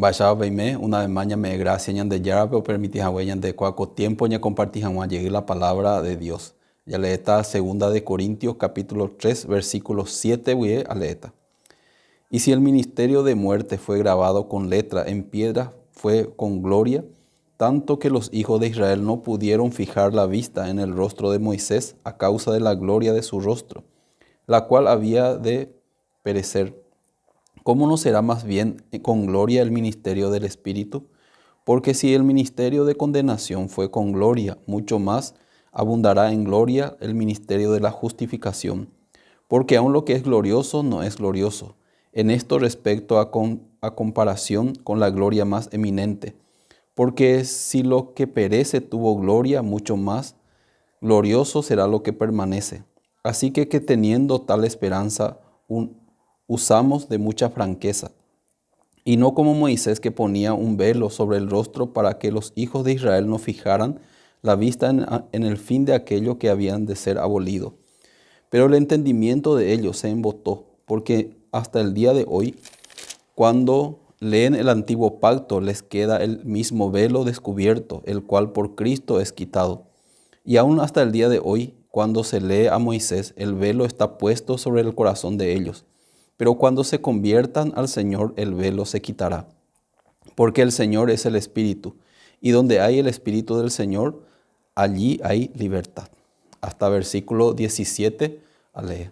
Vaya veime una vez más me gracia ñande yara pero permití hawe de cuaco tiempo ña compartí hawa llegué la palabra de Dios. Ya leeta segunda de Corintios capítulo 3 versículo 7 voy a leeta. Y si el ministerio de muerte fue grabado con letra en piedra, fue con gloria, tanto que los hijos de Israel no pudieron fijar la vista en el rostro de Moisés a causa de la gloria de su rostro, la cual había de perecer. ¿Cómo no será más bien con gloria el ministerio del Espíritu? Porque si el ministerio de condenación fue con gloria, mucho más abundará en gloria el ministerio de la justificación. Porque aun lo que es glorioso no es glorioso, en esto respecto a comparación con la gloria más eminente. Porque si lo que perece tuvo gloria, mucho más glorioso será lo que permanece. Así que teniendo tal esperanza, usamos de mucha franqueza, y no como Moisés que ponía un velo sobre el rostro para que los hijos de Israel no fijaran la vista en el fin de aquello que habían de ser abolido. Pero el entendimiento de ellos se embotó, porque hasta el día de hoy, cuando leen el antiguo pacto, les queda el mismo velo descubierto, el cual por Cristo es quitado. Y aún hasta el día de hoy, cuando se lee a Moisés, el velo está puesto sobre el corazón de ellos. Pero cuando se conviertan al Señor, el velo se quitará. Porque el Señor es el Espíritu, y donde hay el Espíritu del Señor, allí hay libertad. Hasta versículo 17 a leer.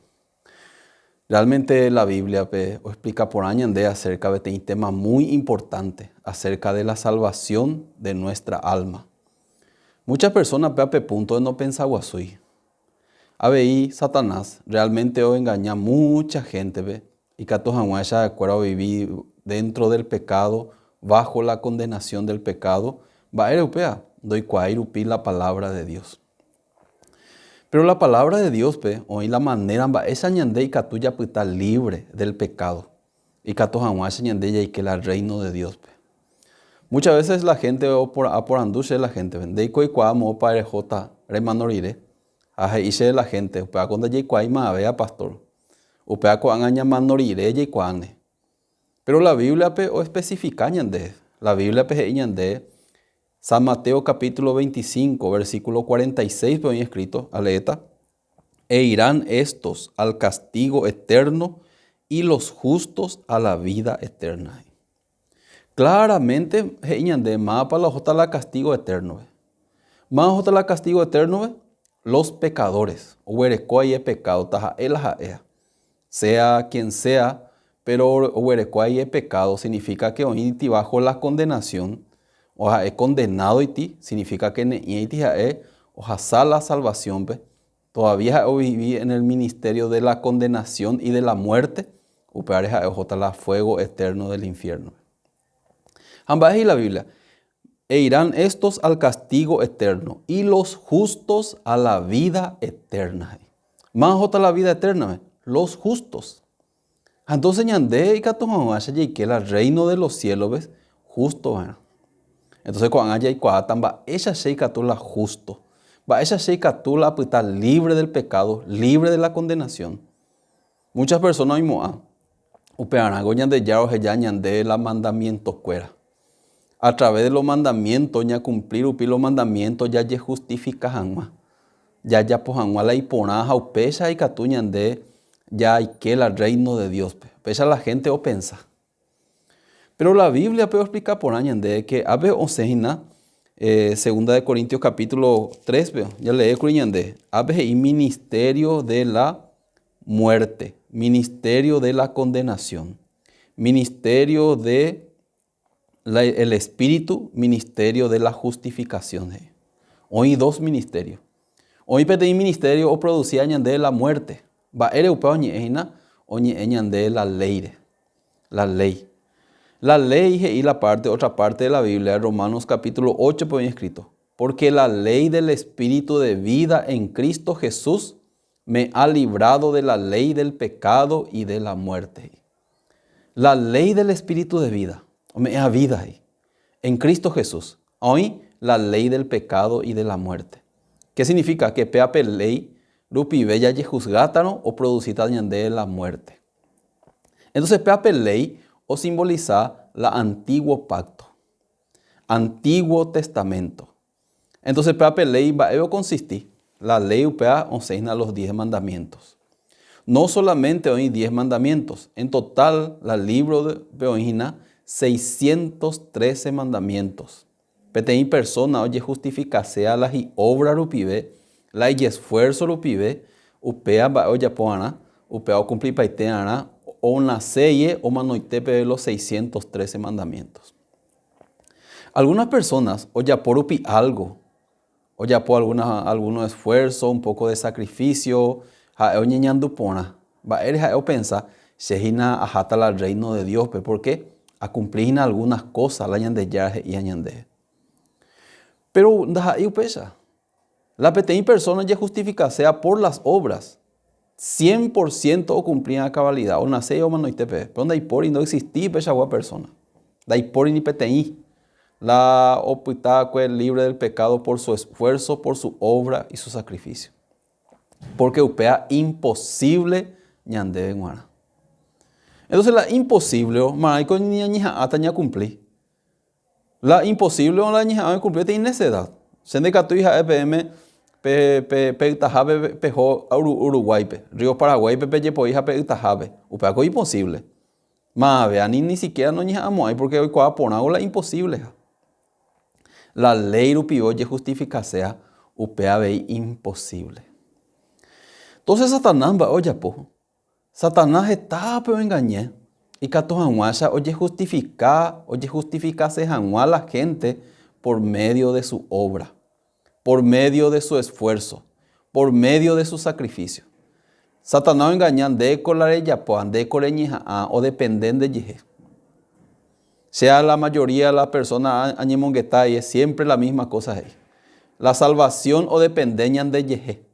Realmente la Biblia explica por años acerca de un tema muy importante, acerca de la salvación de nuestra alma. Muchas personas punto no pensaban así. Ahí Satanás realmente hoy engaña a mucha gente, y que todos de acuerdo a vivir dentro del pecado, bajo la condenación del pecado, va a europea, doy cuairupi la palabra de Dios. Pero la palabra de Dios, hoy la manera, esa ñande y catuya está libre del pecado. Y que todos ñande y que el reino de Dios. Muchas veces la gente, o por anduche la gente, de coi cuamo para jota remanorire, hice la gente, cuando ya cuaima vea pastor. Upea coangaña manorire y cuane. Pero la Biblia o especifica ñande. La Biblia ñande. San Mateo capítulo 25, versículo 46, pero escrito, aleta. E irán estos al castigo eterno y los justos a la vida eterna. Claramente, ñande, más para la castigo eterno. Más para la castigo eterno, los pecadores. O es pecado, taja elaja. Sea quien sea, pero huerecuay es pecado, significa que hoy bajo la condenación, o es condenado y ti, significa que la salvación, todavía viví en el ministerio de la condenación y de la muerte, o la fuego eterno del infierno. Ambas y la Biblia, e irán estos al castigo eterno y los justos a la vida eterna. Más jota la vida eterna, los justos. Entonces ñande y que el reino de los cielos ves justo, ¿verdad? Entonces cuando haya y cuatamba esa sheikatula justo, va esa sheikatula pues está libre del pecado, libre de la condenación. Muchas personas mismo upearán ñande ya o ya ñande la mandamiento cuera. A través de los mandamientos ya cumplir los mandamientos ya justifica hanma. Ya pues hanma la iponaja o pesa y catuñande ya hay que el reino de Dios. Pesa la gente o pensa. Pero la Biblia puede explicar por años de que abe osejina, segunda de Corintios capítulo 3, ya leí de abe y ministerio de la muerte, ministerio de la condenación, ministerio de el espíritu, ministerio de la justificación. Hoy dos ministerios. Hoy pedí ministerio o producía de la muerte. Va europeo de la ley. La ley. La ley y otra parte de la Biblia, Romanos capítulo 8, pues escrito. Porque la ley del Espíritu de vida en Cristo Jesús me ha librado de la ley del pecado y de la muerte. La ley del Espíritu de vida, me ha vida en Cristo Jesús. Hoy la ley del pecado y de la muerte. ¿Qué significa? Que peape ley rupi bella y juzgátano o producita de la muerte. Entonces peape ley o simboliza la antiguo pacto, antiguo testamento. Entonces, para ley va a consistir, la ley upea enseña los 10 mandamientos. No solamente hoy 10 mandamientos, en total la libro de Beoína 613 mandamientos. Petei persona oye justifica sea la y obra rupive, la y esfuerzo rupive, upea va oye poana, upea o cumplir paiteana, o una seye o manoitepe los 613 mandamientos. Algunas personas oye por upi algo, oye por alguno esfuerzo, un poco de sacrificio, o ñeñandu pona, va eres o pensa, sejina ajata al reino de Dios, ¿por qué? A cumplir algunas cosas, la ñande yaje y añande. Pero ahí upesa. La peteí persona ya justifica sea por las obras. 100% o cumplían a cabalidad. O nace o manoitepe. Pero donde hay por y no existí pesa agua persona. Da hay por y ni peteí. La opita libre del pecado por su esfuerzo, por su obra y su sacrificio. Porque upea imposible ñande guara. Entonces la imposible, maraico ni ñija ataña cumplir. La imposible o la ñija cumplir tiene necedad. Sende catu hija EPM pe Itajabe pejo Uruguay pe Río Paraguay pe yepo hija pe Itajabe. Upea co imposible. Ma vea ni siquiera no ñija amo ahí porque hoy coa ponago la imposible. La ley rupio ye justifica sea upea ve imposible. Entonces Satanás va oye po. Satanás está pero engañé. Y cato janguasha oye justifica se janguá a la gente por medio de su obra, por medio de su esfuerzo, por medio de su sacrificio. Satanás engañan de colare yapoan, de coreñija o dependen de yeje. Sea la mayoría de las personas añemongueta y es siempre la misma cosa ahí. La salvación o dependencian de yeje.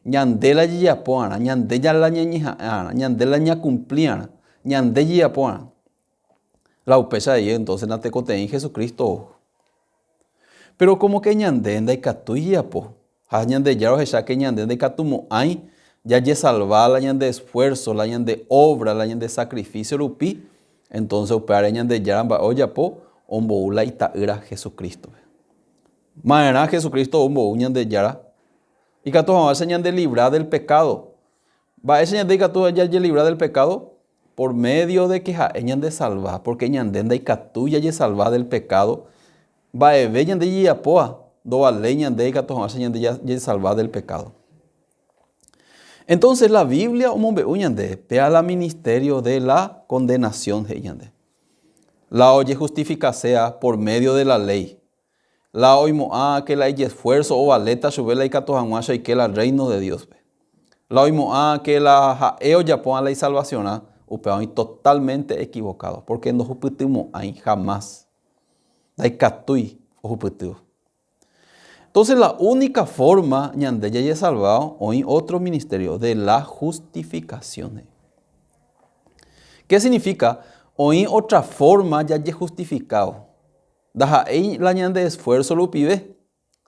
Ñandela yapoana, ñandela la ñeñija, ñandela ña cumpliana. Ñande yapoana. La upesa ahí entonces na te en Jesucristo. Pero como que ñande en daikatu yapo. Ha ñande yaro hesha que ñande en daikatumo hay. Ya ye salva la ñande esfuerzo, la ñande obra, la ñande sacrificio rupi. Entonces upea ñande yaramba o yapo. Ombo ula itaira Jesucristo. Maera Jesucristo ombo ñande yara. Y cato va a ñande librar del pecado. Va a ñande cato ya librar del pecado. Por medio de que hayan de salvar, porque ñandenda y catuya y salvar del pecado, va a ver ñande y apoa, do a ley ñande y catuja y salvar del pecado. Entonces la Biblia, ñande, pea la ministerio de la condenación, ñande. La oye justifica sea por medio de la ley. La oimo que la hay esfuerzo o valeta subela y catuja y que la reino de Dios. La oimo que la eo ya ponga la salvación. Upean totalmente equivocado, porque no juputimos ahí jamás. Hay catui o juputiu. Entonces la única forma ñande ya es salvado o en otro ministerio de la justificación. ¿Qué significa? O en otra forma ya es justificado. Daja ahí la ñande esfuerzo lo pide.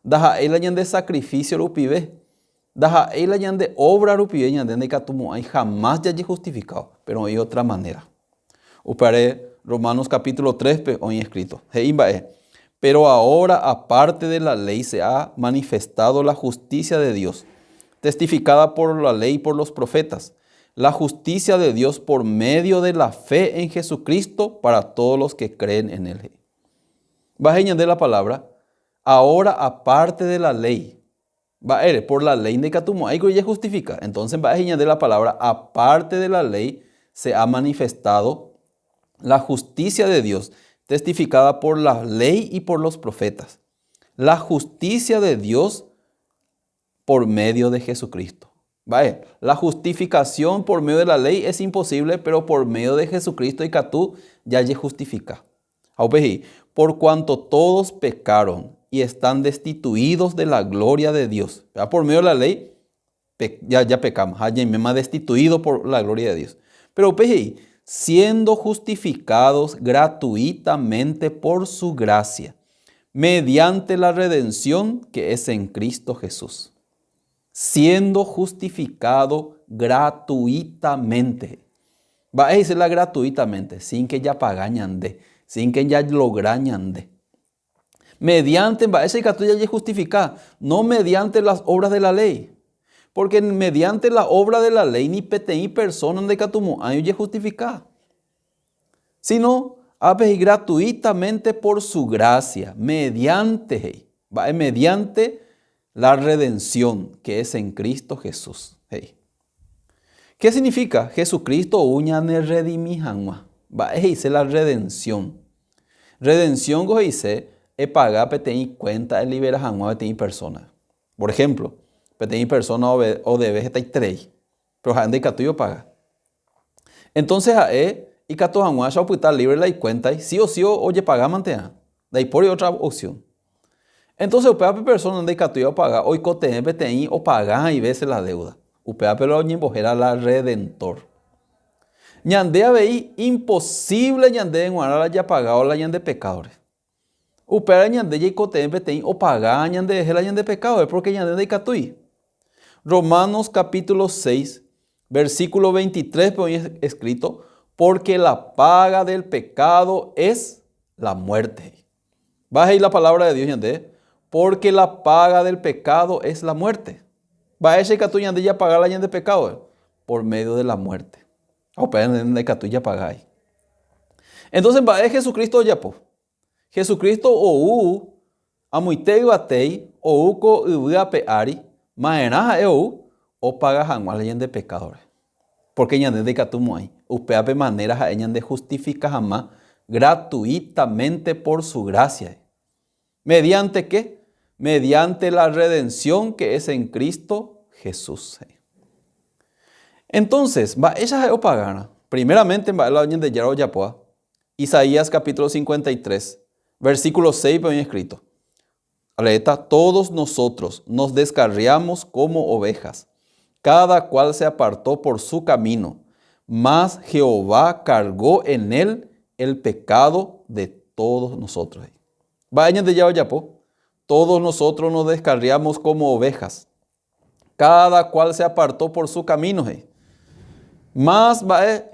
Daja ahí la ñande sacrificio lo pide. Daja ahí la ñande obra rupibe ñande de catumo hay jamás ya justificado, pero hay otra manera. Upare Romanos capítulo 3 hoy escrito. Pero ahora aparte de la ley se ha manifestado la justicia de Dios, testificada por la ley y por los profetas. La justicia de Dios por medio de la fe en Jesucristo para todos los que creen en él. Va a añadir la palabra, ahora aparte de la ley. Va a por la ley de Catumo, ahí ya justifica. Entonces va a añadir la palabra, aparte de la ley se ha manifestado la justicia de Dios, testificada por la ley y por los profetas. La justicia de Dios por medio de Jesucristo. ¿Vale? La justificación por medio de la ley es imposible, pero por medio de Jesucristo y Catú ya justifica. Por cuanto todos pecaron y están destituidos de la gloria de Dios. ¿Verdad? Por medio de la ley ya pecamos, ya me destituido por la gloria de Dios. Pero siendo justificados gratuitamente por su gracia, mediante la redención que es en Cristo Jesús. Siendo justificado gratuitamente. Va a decirla gratuitamente, sin que ya pagañan de. sin que ya logra ñande. Mediante, esa catuya ya justifica, no mediante las obras de la ley. Porque mediante la obra de la ley, ni PTI persona de catumo, año ya justifica. Sino, gratuitamente por su gracia, mediante la redención que es en Cristo Jesús. ¿Qué significa? Jesucristo uña ne redimihanwa. Dice la redención. Redención que dice es pagar PTI cuenta de liberahanwa PTI persona. Por ejemplo, PTI persona o debe estar 3, pero ande catuyo paga. Entonces y cato hanwa ya puta libre la cuenta y sí o oye paga mantea. De ahí por otra opción. Entonces upea persona ande catuyo paga hoy cote PTI o paga y veces la deuda. Upea pero ñembojera la redentor. Ñande veí imposible ñande en guarda ya pagado la ñande pecadores. Upea ñande ya cote PTI o paga ñande la ñande pecadores porque ñande de catui. Romanos capítulo 6, versículo 23 pone escrito, porque la paga del pecado es la muerte. Baja ahí la palabra de Dios, ñande, porque la paga del pecado es la muerte. Va ese catu ñande ya pagar la ñande pecado por medio de la muerte. O de catu ya pagáis. Entonces va Jesucristo ya po. Jesucristo o amuitei batei o ko ubia peari maena o paga jamás la ñande pecadores. Porque ñande de catu muay. Upea de manera a ñande justifica jamás gratuitamente por su gracia. ¿Mediante qué? Mediante la redención que es en Cristo Jesús. Entonces, ella es pagana. Primeramente, va la de Yaro Yapoa. Isaías capítulo 53, versículo 6, bien escrito. Aleta, todos nosotros nos descarriamos como ovejas. Cada cual se apartó por su camino. Mas Jehová cargó en él el pecado de todos nosotros. Vayan de Yaro Yapo. Todos nosotros nos descarriamos como ovejas. Cada cual se apartó por su camino. Mas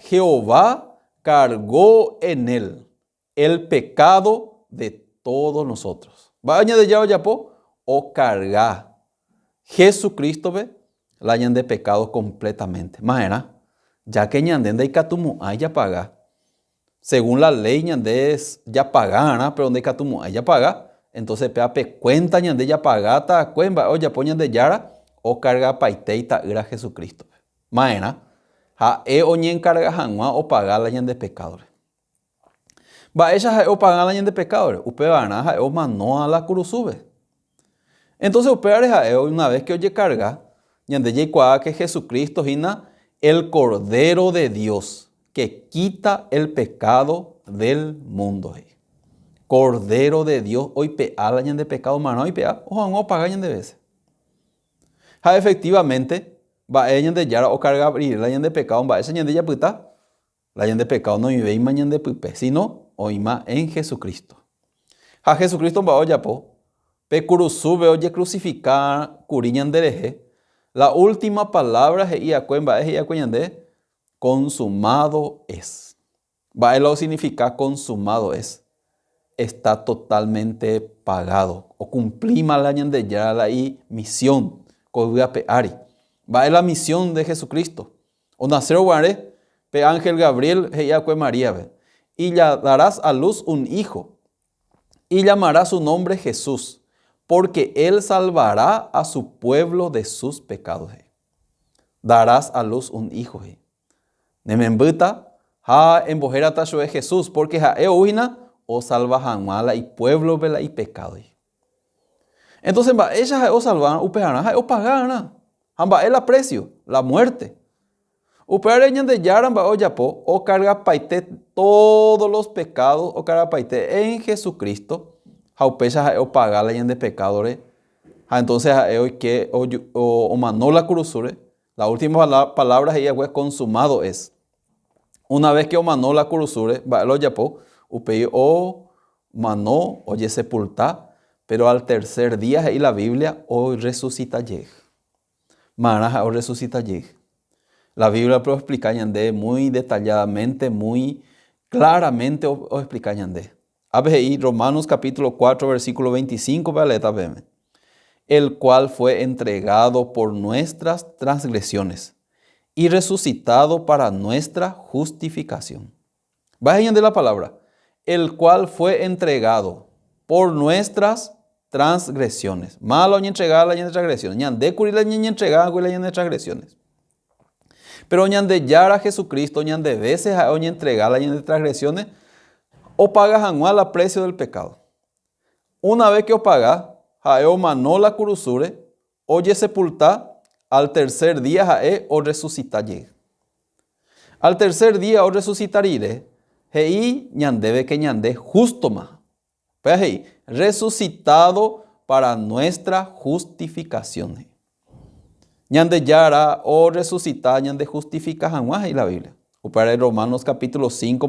Jehová cargó en él el pecado de todos nosotros. Vayan de Yaro Yapo o cargar. Jesucristo la hayan de pecado completamente. Maena, ya que ñanden de catumu haya paga. Según la ley ñande ya pagana, pero de catumu haya paga. Entonces peape cuenta ñande ya pagata cuemba o ya poñan de yara o carga paiteita era Jesucristo. Maena, ja oñen carga hanwa o paga la ñande pecadores. Va ella o paga la ñande pecadores. Upe vana ja o manó a la cruzube. Entonces upe una vez que oye carga ñande ya que Jesucristo hina el Cordero de Dios que quita el pecado del mundo. Cordero de Dios, hoy pea la ñan de pecado, mano, hoy pea, o vamos a pagar ñan de veces. Ja, efectivamente, va a ñan de yara o carga abrir la ñan de pecado, va a esa ñan de ya puta, la ñan de pecado no vive más ñan de pupe, sino hoy más en Jesucristo. Ja, Jesucristo va a ya po, pe curusube oye crucificar, curiñan de reje, la última palabra je ia cuen va a ñan de consumado es. Va a lo significa consumado es. Está totalmente pagado. O cumplimos la ñande ya la misión. Va a la misión de Jesucristo. O nacer guare, pe ángel Gabriel, heyaque María. Y ya darás a luz un hijo. Y llamará su nombre Jesús. Porque él salvará a su pueblo de sus pecados. Darás a luz un hijo. Nemembuta, ha embojera tasho de Jesús. Porque ha euina o salva mala y pueblo vela y pecado. Entonces, ella o salvar, upeana, o pagana. Hamba el aprecio, la muerte. Upeareñan de yaran o yapo, o carga paite todos los pecados, o carga paite en Jesucristo. Haupesa o pagar la de pecadores. Entonces, que o manó la cruzure. La última palabra ella fue consumado es. Una vez que o manó la cruzure, va lo yapo. Upei o manó, oye sepulta, pero al tercer día y la Biblia hoy resucita yej. Manaja o resucita yej. La Biblia lo explica muy detalladamente, muy claramente o explica ñande. Abei Romanos capítulo 4 versículo 25 para leer también. El cual fue entregado por nuestras transgresiones y resucitado para nuestra justificación. Vayan de la palabra. El cual fue entregado por nuestras transgresiones. Malo ni entregar las transgresiones. Ñande curila ni entregar las transgresiones. Pero ñande yara a Jesucristo, ñande veces a oña entregar las transgresiones, o pagas anual a precio del pecado. Una vez que o pagas, jae manó la curusure, oye sepulta, al tercer día jae o resucitar llegue. Al tercer día o resucitar iré, hei ñandebe que ñande justo más. Pues hei, resucitado para nuestra justificación. Ñande yara o resucitar, ñande justifica jamás en la Biblia. O para Romanos capítulo 5,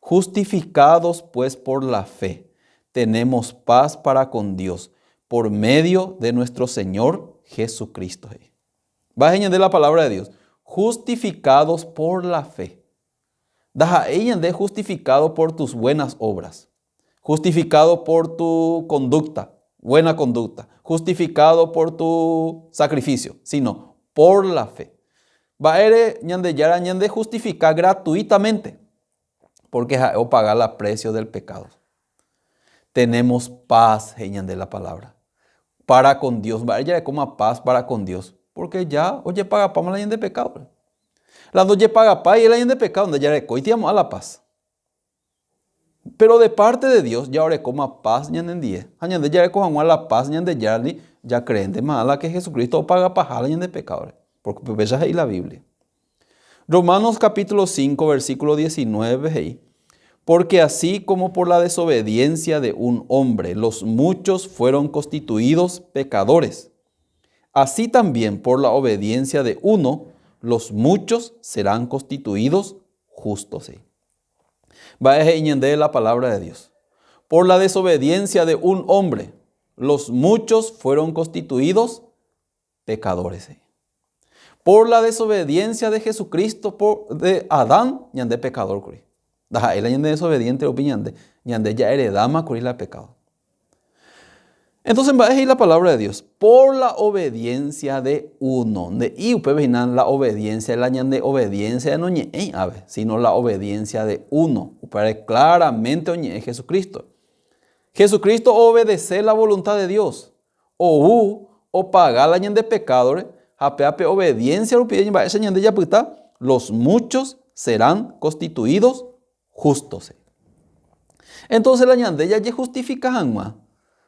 justificados pues por la fe, tenemos paz para con Dios por medio de nuestro Señor Jesucristo. Vayan de la palabra de Dios. Justificados por la fe. Deja ella de justificado por tus buenas obras. Justificado por tu conducta, buena conducta. Justificado por tu sacrificio, sino por la fe. Va a ñande justificar gratuitamente, porque o pagar el precio del pecado. Tenemos paz, de la palabra, para con Dios. Va a ella como paz para con Dios, porque ya, oye, paga para la de pecado. La noche paga para y la de pecado, donde ya recoitiamos a la paz. Pero de parte de Dios, ya ahora como paz, ñande ya recojamos la paz, ñande ya creen de mala que Jesucristo paga para la de pecado, porque ves ahí la Biblia. Romanos capítulo 5, versículo 19, porque así como por la desobediencia de un hombre los muchos fueron constituidos pecadores, así también por la obediencia de uno los muchos serán constituidos justos. Va a entender la palabra de Dios. Por la desobediencia de un hombre los muchos fueron constituidos pecadores. Por la desobediencia de Jesucristo, de Adán, ñande pecador. Daja él ñande desobediente opinión ñande ya heredama curir el pecado. Entonces va a decir la palabra de Dios. Por la obediencia de uno. De y la obediencia, la ñande obediencia no sino la obediencia de uno. Para claramente oñe Jesucristo. Jesucristo obedece la voluntad de Dios. O pagar la ñande pecadores. Ape obediencia los muchos serán constituidos justos. Entonces la ñande ya justifica jamás.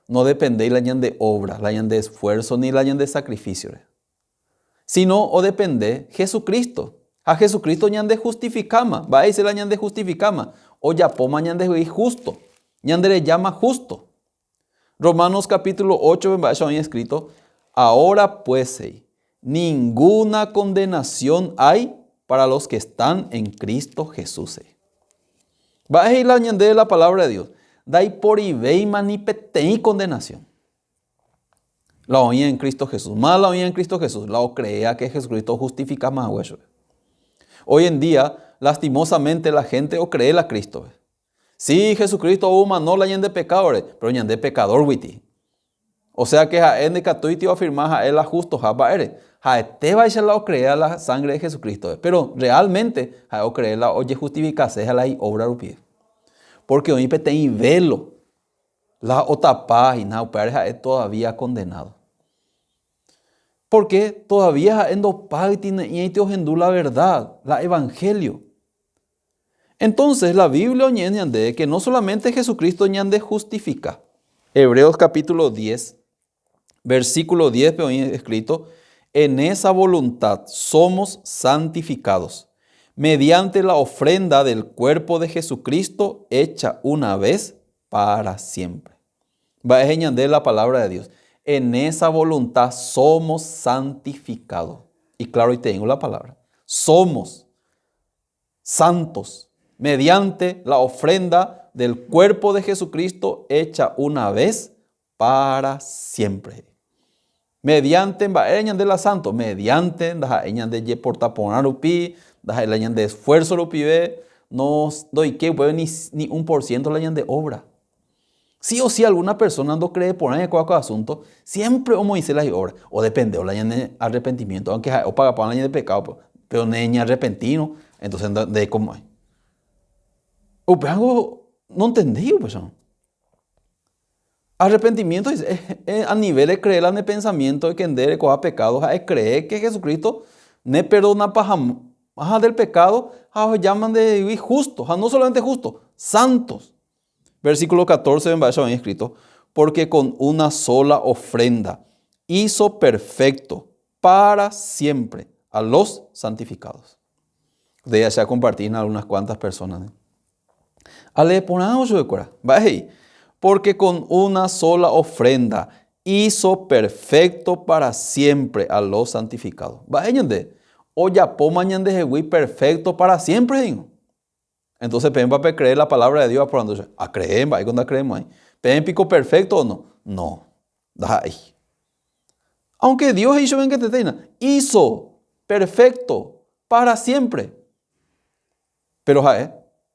No depende la ñande obra, la ñande esfuerzo, ni la ñande sacrificio. Sino o depende Jesucristo. A Jesucristo ñande justificama. Va a decir la ñande justificama. O ya poma ñande justo. Ñande le llama justo. Romanos capítulo 8, en escrito. Ahora pues, ninguna condenación hay para los que están en Cristo Jesús. Va a decir la ñande de la palabra de Dios. Dai por ibeima ni petei condenación. La oía en Cristo Jesús. Más la oía en Cristo Jesús. La o crea que Jesucristo justifica más hueso. Hoy en día, lastimosamente, la gente o cree a Cristo. Sí, Jesucristo no la ñande pecadores, pero ñande pecador witi. O sea que a él de catuiti afirma a él justo jaba ere. A te va a la o crea la sangre de Jesucristo. Pero realmente a o crea la oye justificarse a la obra rupie. Porque hoy petei velo. La otra página o pareja es todavía condenado. Porque todavía en dos páginas y la verdad, la evangelio. Entonces la Biblia ñande que no solamente Jesucristo ñande justifica. Hebreos capítulo 10, versículo 10, pero escrito, en esa voluntad somos santificados, mediante la ofrenda del cuerpo de Jesucristo hecha una vez para siempre. Va a ñande la palabra de Dios. En esa voluntad somos santificados. Y claro, y tengo la palabra. Somos santos mediante la ofrenda del cuerpo de Jesucristo hecha una vez para siempre. Mediante de la santo, mediante de portaponar upi, de esfuerzo upi, no doy que puede ni 1% la de obra. Sí o sí alguna persona no cree por ahí cualquier asunto, siempre como dice la obra, o depende, o la de arrepentimiento, aunque o paga para la de pecado, pero ni arrepentino, entonces de cómo hay. O pero algo no entendí, pues. Arrepentimiento es a nivel de creer en el pensamiento de que endere coja pecados, es creer que Jesucristo ne perdona para del pecado, llaman de justos, no solamente justos, santos. Versículo 14 en Baisha bien escrito, porque con una sola ofrenda hizo perfecto para siempre a los santificados. De ya se compartir algunas cuantas personas. Ale ponamos de cora, porque con una sola ofrenda hizo perfecto para siempre a los santificados. O ya pomañan de perfecto para siempre. Entonces, ¿pen para creer la palabra de Dios? A creer, va, cuando creemos ahí. ¿Pen pico perfecto o no? No. Ahí. Aunque Dios hizo bien que te tenga, hizo perfecto para siempre. Pero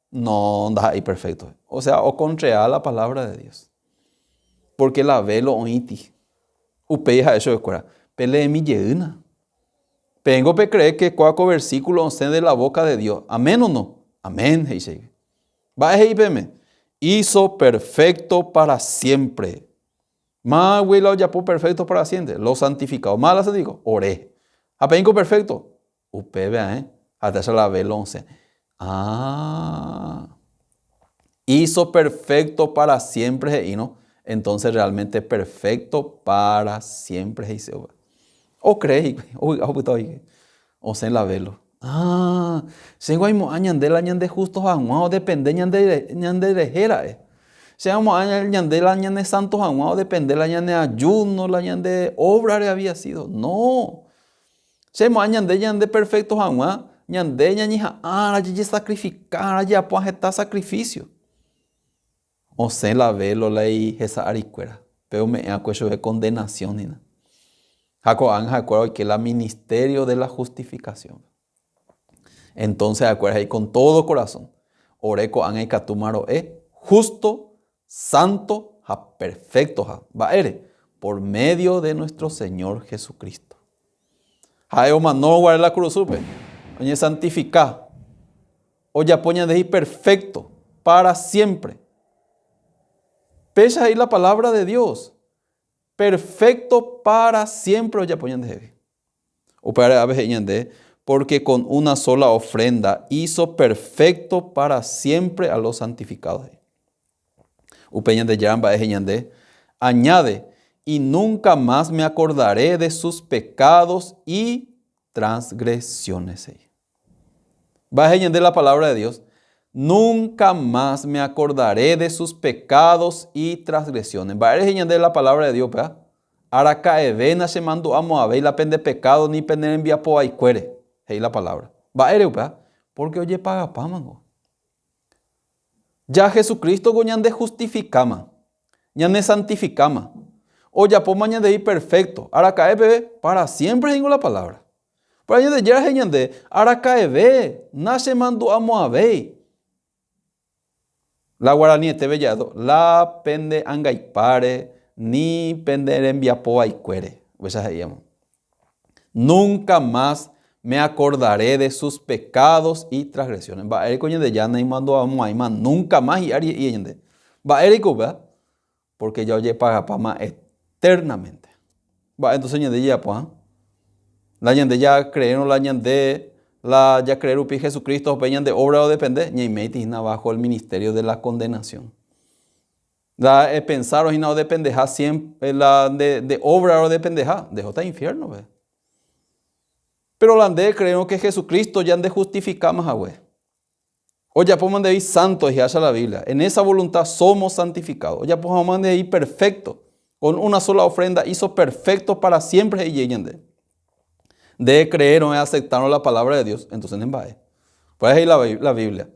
no da ahí perfecto. O sea, o contraria la palabra de Dios. Porque la velo oiti. Upeja eso de cuera. Pele mi yeuna. Vengo a creer que cuaco versículo 11 de la boca de Dios. ¿Amén o no? Amén. Va a hizo perfecto para siempre. Más huila ya por perfecto para siempre. Lo santificado. Más la santificado. Oré. Apenco perfecto. Upebe, hasta esa la velo 11. Hizo perfecto para siempre, ¿no? Entonces realmente perfecto para siempre. O crees, o se la velo. Se guaymo añande la ñande justos aguados depende ñande lejera. Se llama añande la ñande santos aguados depende la ñande ayuno, la ñande obra había sido. No. Se llama añande perfectos aguados. Ñande ñañija ya sacrificar, ya pues está sacrificio. O se la velo ley esa aricuera. Pero me acuerdo de condenación ni nada. Jaco anja que la ministerio de la justificación. Entonces acuerdas ahí con todo corazón. Oreco anja catumaro justo, santo, perfecto, por medio de nuestro Señor Jesucristo. Jaeoma no guardar la cruz supe. Oye santificar. Oye apoya de ahí perfecto para siempre. Pesa ahí la palabra de Dios. Perfecto para siempre. Oye apoyan de ahí. O para de porque con una sola ofrenda hizo perfecto para siempre a los santificados. Upeñan de Yamba de añade, y nunca más me acordaré de sus pecados y transgresiones. Va de la palabra de Dios. Nunca más me acordaré de sus pecados y transgresiones. Va de la palabra de Dios, ¿verdad? Aracaevena se mandó a Moabé la pende pecado ni pende envía po aicuere. Ahí la palabra. Va ¿verdad? Porque oye paga pamango. Ya Jesucristo goñan de justificama. Ñan santificama. Oye po mañana de ir perfecto. Aracaeve para siempre digo la palabra. Para allá de ya geñan de Aracaeve nace mandó a Moabé. La guaraní te bellado. La pende angaipare ni pende envía po aicuere. Nunca más me acordaré de sus pecados y transgresiones. Va a coño de llana y mando a Moaima. Nunca más y ari y yende. Va a ¿verdad? Porque ya oye paga pama eternamente. Va entonces ñande ya pues. La ñande ya creer la ñande la ya creer upi Jesucristo peñan de obra o depende. Ñe metis bajo el ministerio de la condenación. La pensar o no de pendeja siempre la de obra o de pendeja. Dejó está infierno, ¿ve? Pero la de creo que Jesucristo ya de justificamos a güey. O ya podemos de ir santos y hacia la Biblia. En esa voluntad somos santificados. O ya podemos de ir perfecto. Con una sola ofrenda hizo perfecto para siempre y leyende. De creer o de aceptar la palabra de Dios. Entonces en vae. Pues ahí la Biblia.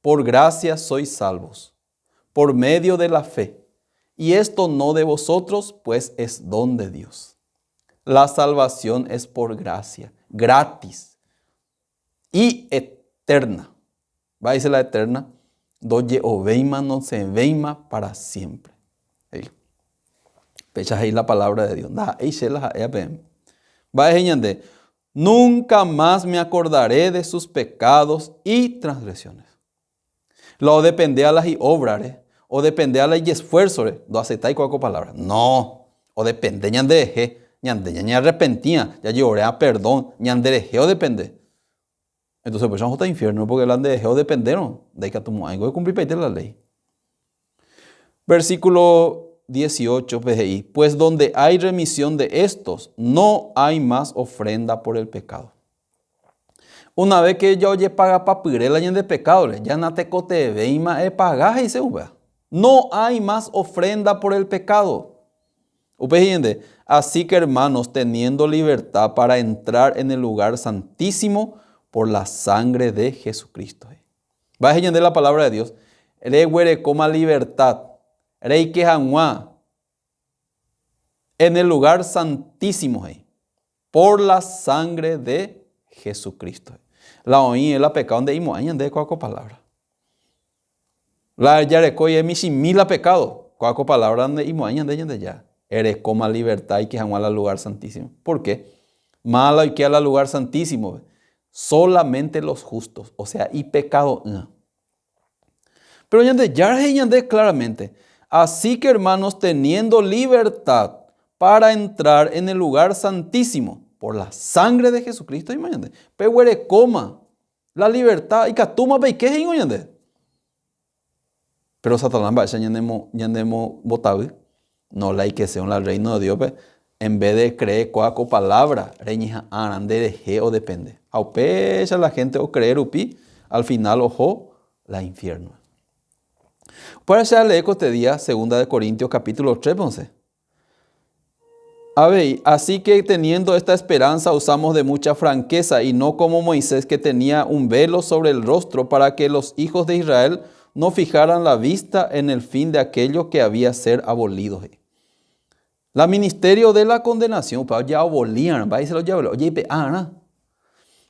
Por gracia sois salvos. Por medio de la fe. Y esto no de vosotros, pues es don de Dios. La salvación es por gracia. Gratis y eterna. Va a decir la eterna, doye o veima no se veima para siempre. Pecha ahí la palabra de Dios. Va a decir, nunca más me acordaré de sus pecados y transgresiones. Lo depende a las y obrare, o depende a las y esfuerzos, do aceptáis cualquier palabra. No, o depende ñandeje, ñandeña arrepentía, ya lloré a perdón, ñandereje o depende. Entonces pues vamos a infierno porque hablan de o dependieron, de que tu algo de cumplir la ley. Versículo 18, PGI. Pues donde hay remisión de estos, no hay más ofrenda por el pecado. Una vez que yo oye paga papirela y de pecado, ya no te cote veima e paga y se uva. No hay más ofrenda por el pecado. Así que hermanos, teniendo libertad para entrar en el lugar santísimo por la sangre de Jesucristo. Va a entender la palabra de Dios. Re huere coma libertad. Rey que en el lugar santísimo por la sangre de Jesucristo. La oí es la pecado de imo de cuaco palabra. La yarecoy es misimila pecado. Cuaco palabra de imo de ya. Eres coma libertad y que jamás al lugar santísimo. ¿Por qué? Malo y que al lugar santísimo. Solamente los justos. O sea, y pecado no. Pero ya claramente. Así que hermanos, teniendo libertad para entrar en el lugar santísimo por la sangre de Jesucristo, imagínate. Pero coma la libertad y catuma peique imagínate. Pero Satanás va a echar ñandemo botavi. No la hay que sea el reino de Dios, en vez de creer cuaco palabra, reñija arande de ge o depende. Aupecha la gente o creer upi, al final ojo la infierno. Para hacer el eco este día, 2 Corintios capítulo 3, 11. Así que teniendo esta esperanza usamos de mucha franqueza y no como Moisés que tenía un velo sobre el rostro para que los hijos de Israel no fijaran la vista en el fin de aquello que había ser abolido. La ministerio de la condenación, ya abolían,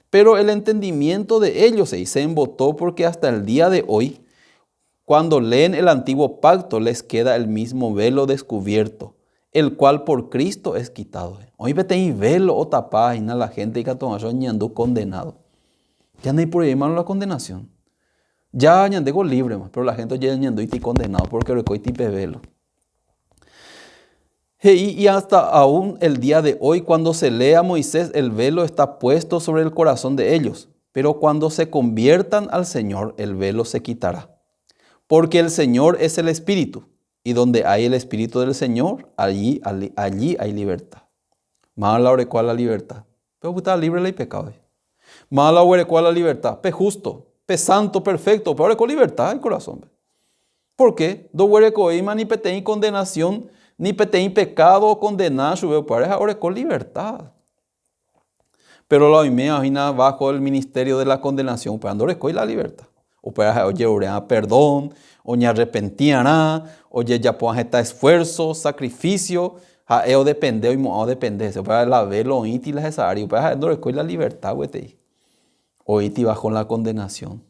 pero el entendimiento de ellos se embotó porque hasta el día de hoy, cuando leen el antiguo pacto, les queda el mismo velo descubierto, el cual por Cristo es quitado. Hoy vete velo o tapá y la gente que ha ñandú condenado. Ya no hay problema en la condenación. Ya ñandego libre, pero la gente ya ñandú y condenado porque recoy tipe velo. Y hasta aún el día de hoy, cuando se lee a Moisés, el velo está puesto sobre el corazón de ellos. Pero cuando se conviertan al Señor, el velo se quitará. Porque el Señor es el Espíritu. Y donde hay el Espíritu del Señor, allí hay libertad. Mala ore cual la libertad. Pero está libre y pecado. Mala ore cual la libertad. Pe justo, pe santo, perfecto. Pero ore con libertad el corazón. ¿Por qué? Do ore coima ni petein condenación. Ni petein pecado o condenar su pareja, ahora con libertad. Pero la oimea bajo el ministerio de la condenación, para andar con la libertad. O para oye, perdón, o ni arrepentirá, oye, ya puedan estar esfuerzo, sacrificio, o depende, o depende, se puede la velo, iti la cesario, para andar con la libertad, o iti bajo la condenación.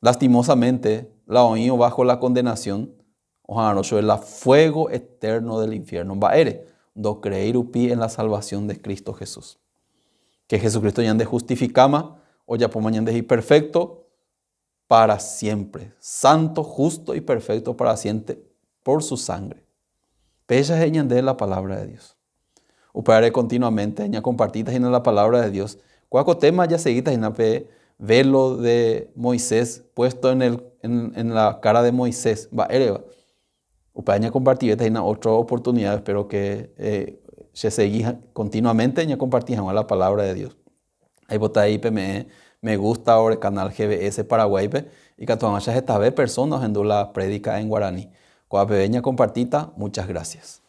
Lastimosamente, la oído bajo la condenación, ojalá es la fuego eterno del infierno. Baere, do creer upi en la salvación de Cristo Jesús. Que Jesucristo ya de justificama, o ya por mañana de perfecto para siempre. Santo, justo y perfecto para siempre por su sangre. Pesa es de la palabra de Dios. Uparé continuamente, ya compartidas en la palabra de Dios. Cuaco tema ya seguitas en la velo de Moisés puesto en la cara de Moisés. Baere, Upaña compartir en otra oportunidad, espero que se siga continuamente y compartir la palabra de Dios. Ahí bota ahí me gusta ahora el canal GBS Paraguay y que todas estas personas en la prédica en guaraní. Cuando pequeña compartita, muchas gracias.